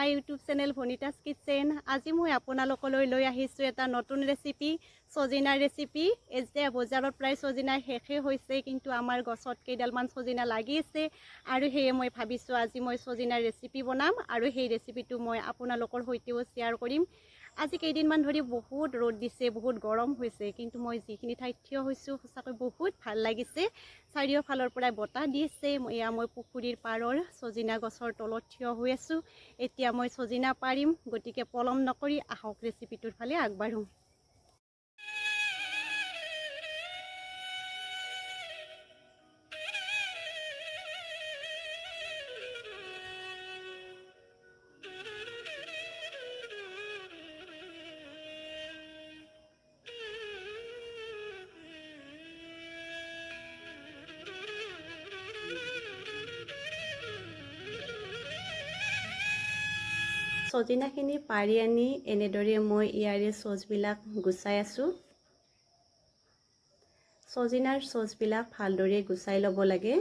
মাই YouTube channel Bhonita's kitchen. আজি মই আপোনালোকলৈ লৈ আহিছোঁ এটা নতুন ৰেচিপি, সজিনাৰ ৰেচিপি। এতিয়া বজাৰত প্ৰায় সজিনা শেষে হৈছে, কিন্তু আমাৰ গছত কেইডালমান সজিনা লাগি আছে আৰু সেয়ে মই ভাবিছোঁ আজি মই সজিনাৰ ৰেচিপি বনাম আৰু সেই ৰেচিপিটো মই আপোনালোকৰ সৈতেও শ্বেয়াৰ কৰিম। আজি কেইদিনমান ধৰি বহুত ৰ'দ দিছে, বহুত গৰম হৈছে, কিন্তু মই যিখিনি ঠাইত থিয় হৈছোঁ সঁচাকৈ বহুত ভাল লাগিছে। চাৰিওফালৰ পৰাই বতাহ দিছে। এয়া মই পুখুৰীৰ পাৰৰ সজিনা গছৰ তলত থিয় হৈ আছোঁ। এতিয়া মই সজিনা পাৰিম, গতিকে পলম নকৰি আহক ৰেচিপিটোৰ ফালে আগবাঢ়োঁ। সজিনাখিনি পাৰি আনি এনেদৰে মই ইয়াৰে চচবিলাক গুচাই আছোঁ। সজিনাৰ চচবিলাক ভালদৰে গুচাই ল'ব লাগে।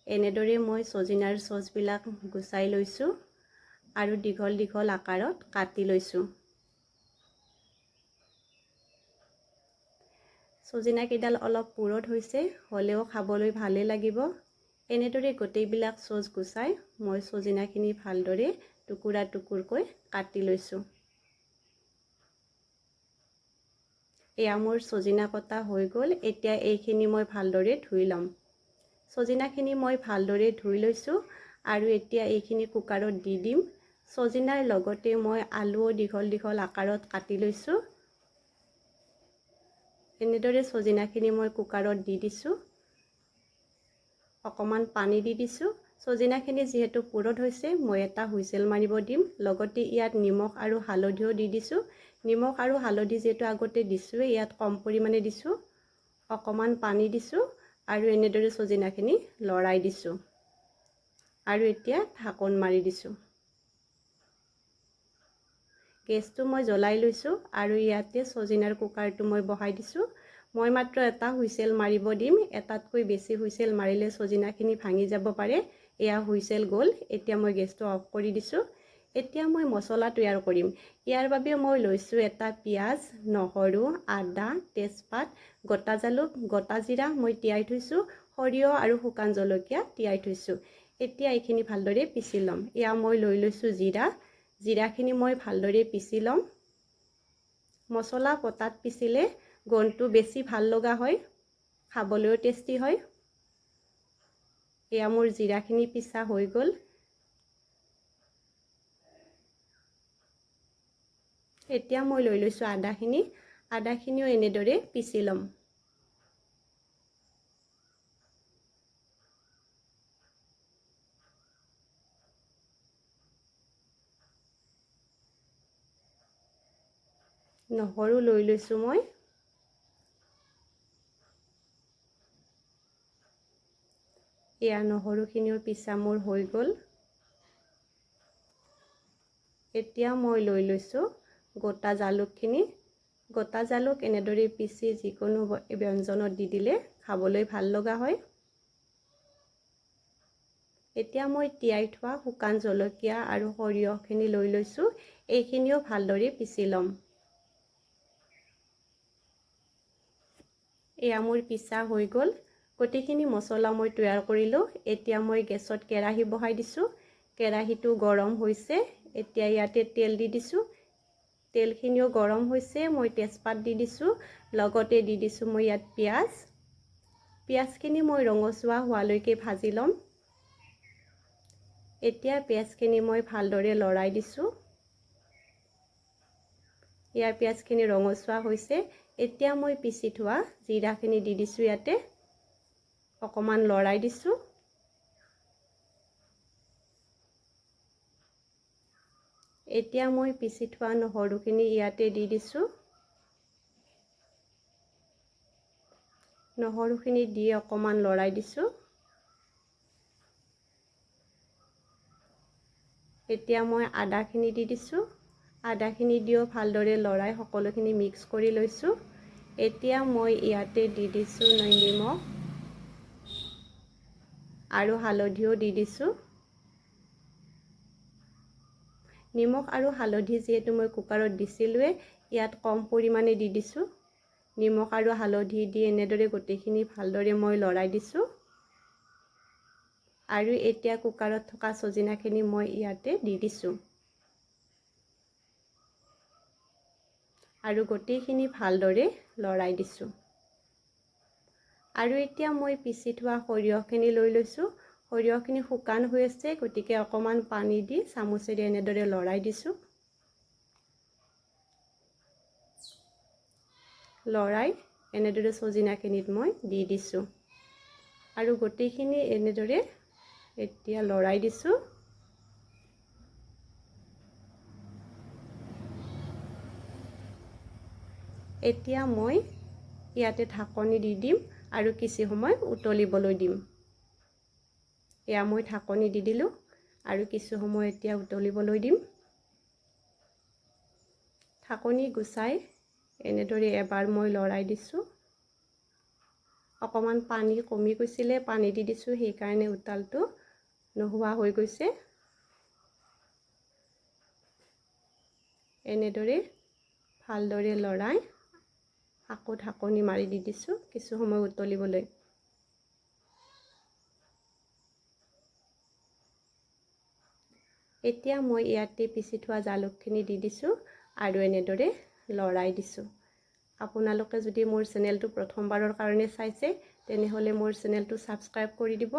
এনেদৰে মই সজিনাৰ চচবিলাক গুচাই লৈছোঁ আৰু দীঘল দীঘল আকাৰত কাটি লৈছোঁ। সজিনাকেইডাল অলপ পুৰঠ হৈছে, হ'লেও খাবলৈ ভালেই লাগিব। এনেদৰে গোটেইবিলাক চচ গুচাই মই সজিনাখিনি ভালদৰে টুকুৰা টুকুৰকৈ কাটি লৈছোঁ। এয়া মোৰ সজিনা কটা হৈ গ'ল। এতিয়া এইখিনি মই ভালদৰে ধুই ল'ম। সজিনাখিনি মই ভালদৰে ধুই লৈছোঁ আৰু এতিয়া এইখিনি কুকাৰত দি দিম। সজিনাৰ লগতে মই আলুও দীঘল দীঘল আকাৰত কাটি লৈছোঁ। এনেদৰে সজিনাখিনি মই কুকাৰত দি দিছোঁ। অকণমান পানী দি দিছোঁ। সজিনাখিনি যিহেতু পুৰঠ হৈছে, মই এটা হুইচেল মাৰিব দিম। লগতে ইয়াত নিমখ আৰু হালধিও দি দিছোঁ। নিমখ আৰু হালধি যিহেতু আগতে দিছোঁৱে, ইয়াত কম পৰিমাণে দিছোঁ। অকণমান পানী দিছোঁ আৰু এনেদৰে সজিনাখিনি লৰাই দিছোঁ আৰু এতিয়া ঢাকোন মাৰি দিছোঁ। গেছটো মই জ্বলাই লৈছোঁ আৰু ইয়াতে সজিনাৰ কুকাৰটো মই বহাই দিছোঁ। মই মাত্ৰ এটা হুইচেল মাৰিব দিম। এটাতকৈ বেছি হুইচেল মাৰিলে সজিনাখিনি ভাঙি যাব পাৰে। এয়া হুইচেল গ'ল। এতিয়া মই গেছটো অফ কৰি দিছোঁ। এতিয়া মই মছলা তৈয়াৰ কৰিম। ইয়াৰ বাবে মই লৈছোঁ এটা পিঁয়াজ, নহৰু, আদা, তেজপাত, গোটা জালুক, গোটা জিৰা মই তিয়াই থৈছোঁ। সৰিয়হ আৰু শুকান জলকীয়া তিয়াই থৈছোঁ। এতিয়া এইখিনি ভালদৰে পিচি ল'ম। এয়া মই লৈ লৈছোঁ জিৰা। জিৰাখিনি মই ভালদৰে পিচি ল'ম। মছলা পতাত পিচিলে গোন্ধটো বেছি ভাল লগা হয়, খাবলৈও টেষ্টি হয়। এয়া মোৰ জিৰাখিনি পিচা হৈ গ'ল। এতিয়া মই লৈ লৈছোঁ আদাখিনি। আদাখিনিও এনেদৰে পিচি ল'ম। নহৰু লৈ লৈছোঁ মই। এয়া নহৰুখিনিও পিচা মোৰ হৈ গ'ল। এতিয়া মই লৈ লৈছোঁ গোটা জালুকখিনি। গোটা জালুক এনেদৰে পিচি যিকোনো ব্যঞ্জনত দি দিলে খাবলৈ ভাল লগা হয়। এতিয়া মই তিয়াই থোৱা শুকান জলকীয়া আৰু সৰিয়হখিনি লৈ লৈছোঁ। এইখিনিও ভালদৰে পিচি ল'ম। এয়া মোৰ পিচা হৈ গ'ল। গোটেইখিনি মছলা মই তৈয়াৰ কৰিলোঁ। এতিয়া মই গেছত কেৰাহী বহাই দিছোঁ। কেৰাহীটো গৰম হৈছে। এতিয়া ইয়াতে তেল দি দিছোঁ। তেলখিনিও গৰম হৈছে। মই তেজপাত দি দিছোঁ। লগতে দি দিছোঁ মই ইয়াত পিঁয়াজ। পিঁয়াজখিনি মই ৰঙচুৱা হোৱালৈকে ভাজি ল'ম। এতিয়া পিঁয়াজখিনি মই ভালদৰে লৰাই দিছোঁ। ইয়াৰ পিঁয়াজখিনি ৰঙচুৱা হৈছে। এতিয়া মই পিচি থোৱা জিৰাখিনি দি দিছোঁ ইয়াতে। অকণমান লৰাই দিছোঁ। এতিয়া মই পিচি থোৱা নহৰুখিনি ইয়াতে দি দিছোঁ। নহৰুখিনি দি অকণমান লৰাই দিছোঁ। এতিয়া মই আদাখিনি দি দিছোঁ। আদাখিনি দিও ভালদৰে লৰাই সকলোখিনি মিক্স কৰি লৈছোঁ। এতিয়া মই ইয়াতে দি দিছোঁ নিমখ আৰু হালধিও দি দিছোঁ। নিমখ আৰু হালধি যিহেতু মই কুকাৰত দিছিলোঁৱে, ইয়াত কম পৰিমাণে দি দিছোঁ। নিমখ আৰু হালধি দি এনেদৰে গোটেইখিনি ভালদৰে মই লৰাই দিছোঁ। আৰু এতিয়া কুকাৰত থকা সজিনাখিনি মই ইয়াতে দি দিছোঁ। আৰু গোটেইখিনি ভালদৰে লৰাই দিছোঁ। আৰু এতিয়া মই পিচি থোৱা সৰিয়হখিনি লৈ লৈছোঁ। সৰিয়হখিনি শুকান হৈ আছে, গতিকে অকণমান পানী দি চামুচেৰে এনেদৰে লৰাই দিছোঁ। লৰাই এনেদৰে সজিনাখিনিত মই দি দিছোঁ। আৰু গোটেইখিনি এনেদৰে এতিয়া লৰাই দিছোঁ। এতিয়া মই ইয়াতে ঢাকনি দি দিম আৰু কিছু সময় উতলিবলৈ দিম। এয়া মই ঢাকনি দি দিলোঁ আৰু কিছু সময় এতিয়া উতলিবলৈ দিম। ঢাকনি গুচাই এনেদৰে এবাৰ মই লৰাই দিছোঁ। অকণমান পানী কমি গৈছিলে, পানী দি দিছোঁ, সেইকাৰণে উতালটো নোহোৱা হৈ গৈছে। এনেদৰে ভালদৰে লৰাই আকৌ ঢাকনি মাৰি দি দিছোঁ কিছু সময় উতলিবলৈ। এতিয়া মই ইয়াতে পিচি থোৱা জালুকখিনি দি দিছোঁ আৰু এনেদৰে লৰাই দিছোঁ। আপোনালোকে যদি মোৰ চেনেলটো প্ৰথমবাৰৰ কাৰণে চাইছে, তেনেহ'লে মোৰ চেনেলটো ছাবস্ক্ৰাইব কৰি দিব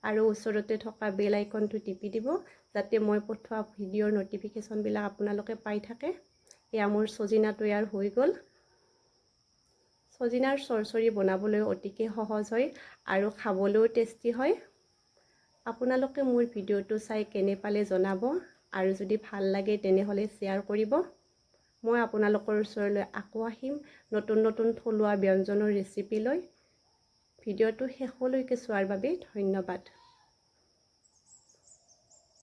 আৰু ওচৰতে থকা বেল আইকনটো টিপি দিব, যাতে মই পঠোৱা ভিডিঅ'ৰ নটিফিকেশ্যনবিলাক আপোনালোকে পাই থাকে। এয়া মোৰ সজিনা তৈয়াৰ হৈ গ'ল। সজিনাৰ চৰচৰি বনাবলৈ অতিকে সহজ হয় আৰু খাবলৈও টেষ্টি হয়। আপোনালোকে মোৰ ভিডিঅ'টো চাই কেনে পালে জনাব আৰু যদি ভাল লাগে তেনেহ'লে শ্বেয়াৰ কৰিব। মই আপোনালোকৰ ওচৰলৈ আকৌ আহিম নতুন নতুন থলুৱা ব্যঞ্জনৰ ৰেচিপি লৈ। ভিডিঅ'টো শেষলৈকে চোৱাৰ বাবে ধন্যবাদ।